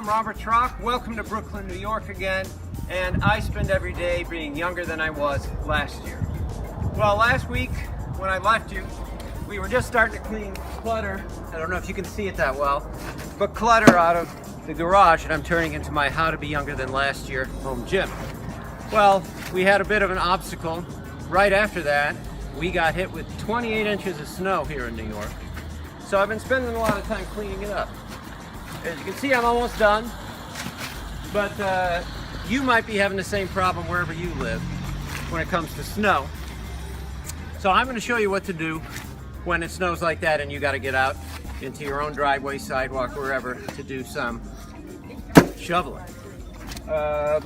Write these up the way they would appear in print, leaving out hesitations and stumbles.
Robert Trock. Welcome to Brooklyn, New York again. And I spend every day being younger than I was last year. Well, last week when I left you, we were just starting to clean clutter. I don't know if you can see it that well, but clutter out of the garage that I'm turning into my How to Be Younger Than Last Year home gym. Well, we had a bit of an obstacle. Right after that, we got hit with 28 inches of snow here in New York. So I've been spending a lot of time cleaning it up. As you can see, I'm almost done, but you might be having the same problem wherever you live when it comes to snow. So I'm going to show you what to do when it snows like that and you got to get out into your own driveway, sidewalk, wherever to do some shoveling. Let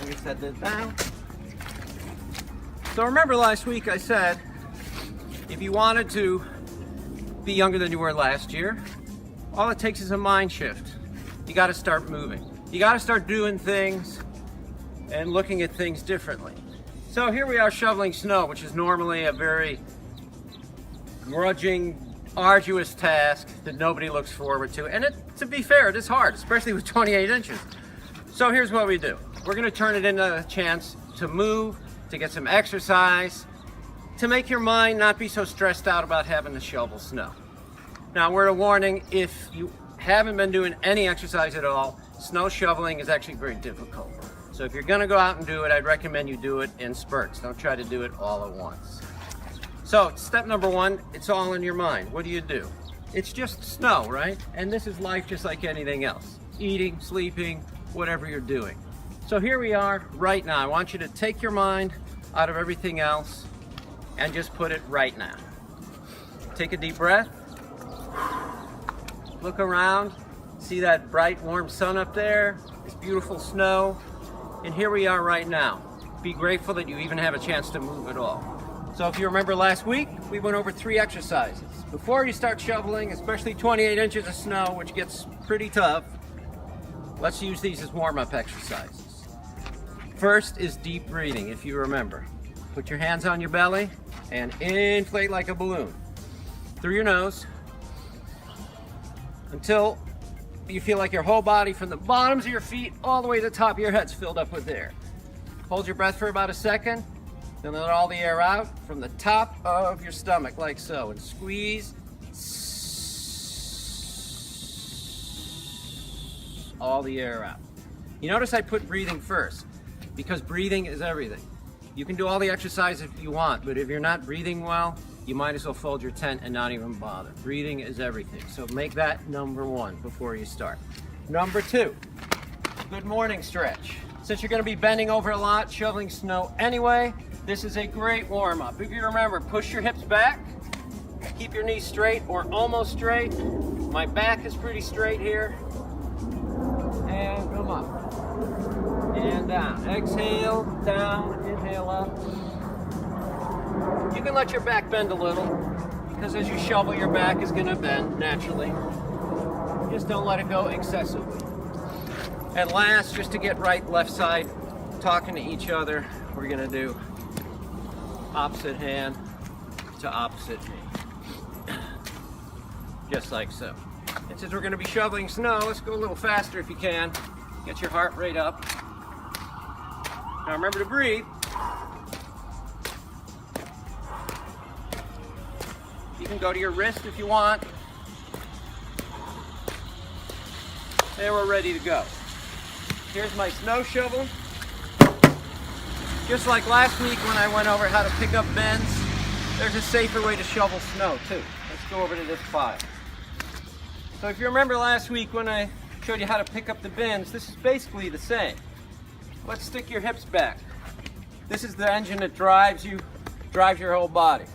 me set this down. So remember last week I said if you wanted to be younger than you were last year, all it takes is a mind shift. You got to start moving. You got to start doing things and looking at things differently. So here we are shoveling snow, which is normally a very grudging, arduous task that nobody looks forward to. And to be fair, it is hard, especially with 28 inches. So here's what we do. We're going to turn it into a chance to move, to get some exercise, to make your mind not be so stressed out about having to shovel snow. Now, word of warning, if you haven't been doing any exercise at all, snow shoveling is actually very difficult. So if you're gonna go out and do it, I'd recommend you do it in spurts. Don't try to do it all at once. So step number one, it's all in your mind. What do? It's just snow, right? And this is life just like anything else. Eating, sleeping, whatever you're doing. So here we are right now. I want you to take your mind out of everything else and just put it right now. Take a deep breath. Look around. See that bright, warm sun up there? This beautiful snow. And here we are right now. Be grateful that you even have a chance to move at all. So if you remember last week, we went over 3 exercises. Before you start shoveling, especially 28 inches of snow, which gets pretty tough, let's use these as warm-up exercises. First is deep breathing, if you remember. Put your hands on your belly and inflate like a balloon through your nose until you feel like your whole body from the bottoms of your feet all the way to the top of your head's filled up with air. Hold your breath for about a second, then let all the air out from the top of your stomach like so, and squeeze all the air out. You notice I put breathing first because breathing is everything. You can do all the exercise if you want, but if you're not breathing well, you might as well fold your tent and not even bother. Breathing is everything. So make that number 1 before you start. Number 2, good morning stretch. Since you're going to be bending over a lot, shoveling snow anyway, this is a great warm-up. If you remember, push your hips back, keep your knees straight or almost straight. My back is pretty straight here. And come up. And down. Exhale, down, inhale up. You can let your back bend a little, because as you shovel, your back is going to bend naturally. Just don't let it go excessively. And last, just to get right, left side, talking to each other, we're going to do opposite hand to opposite knee. Just like so. And since we're going to be shoveling snow, let's go a little faster if you can. Get your heart rate up. Now remember to breathe. You can go to your wrist if you want. And we're ready to go. Here's my snow shovel. Just like last week when I went over how to pick up bins, there's a safer way to shovel snow too. Let's go over to this pile. So if you remember last week when I showed you how to pick up the bins, this is basically the same. Let's stick your hips back. This is the engine that drives your whole body.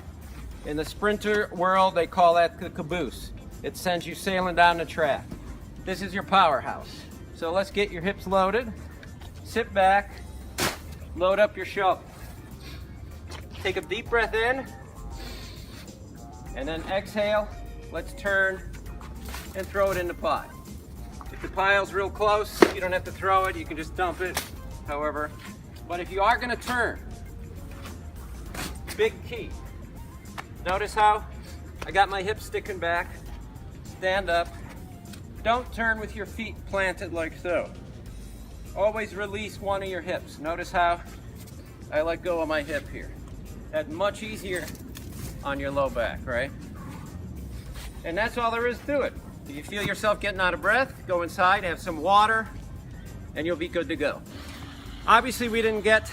In the sprinter world, they call that the caboose. It sends you sailing down the track. This is your powerhouse. So let's get your hips loaded. Sit back, load up your shovel. Take a deep breath in, and then exhale. Let's turn and throw it in the pile. If the pile's real close, you don't have to throw it, you can just dump it, however. But if you are gonna turn, big key. Notice how I got my hips sticking back, stand up, Don't turn with your feet planted like so. Always release one of your hips. Notice how I let go of my hip here. That's much easier on your low back, right? And that's all there is to it. If you feel yourself getting out of breath, go inside, have some water, and you'll be good to go. Obviously, we didn't get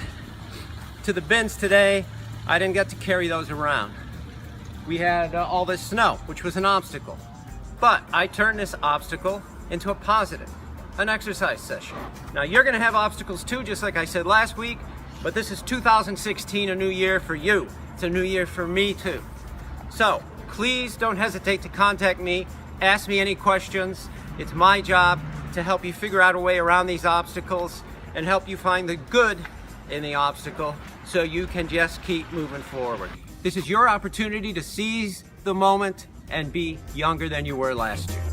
to the bins today. I didn't get to carry those around. We had all this snow, which was an obstacle. But I turned this obstacle into a positive, an exercise session. Now, you're gonna have obstacles too, just like I said last week, but this is 2016, a new year for you. It's a new year for me too. So please don't hesitate to contact me. Ask me any questions. It's my job to help you figure out a way around these obstacles and help you find the good in the obstacle so you can just keep moving forward. This is your opportunity to seize the moment and be younger than you were last year.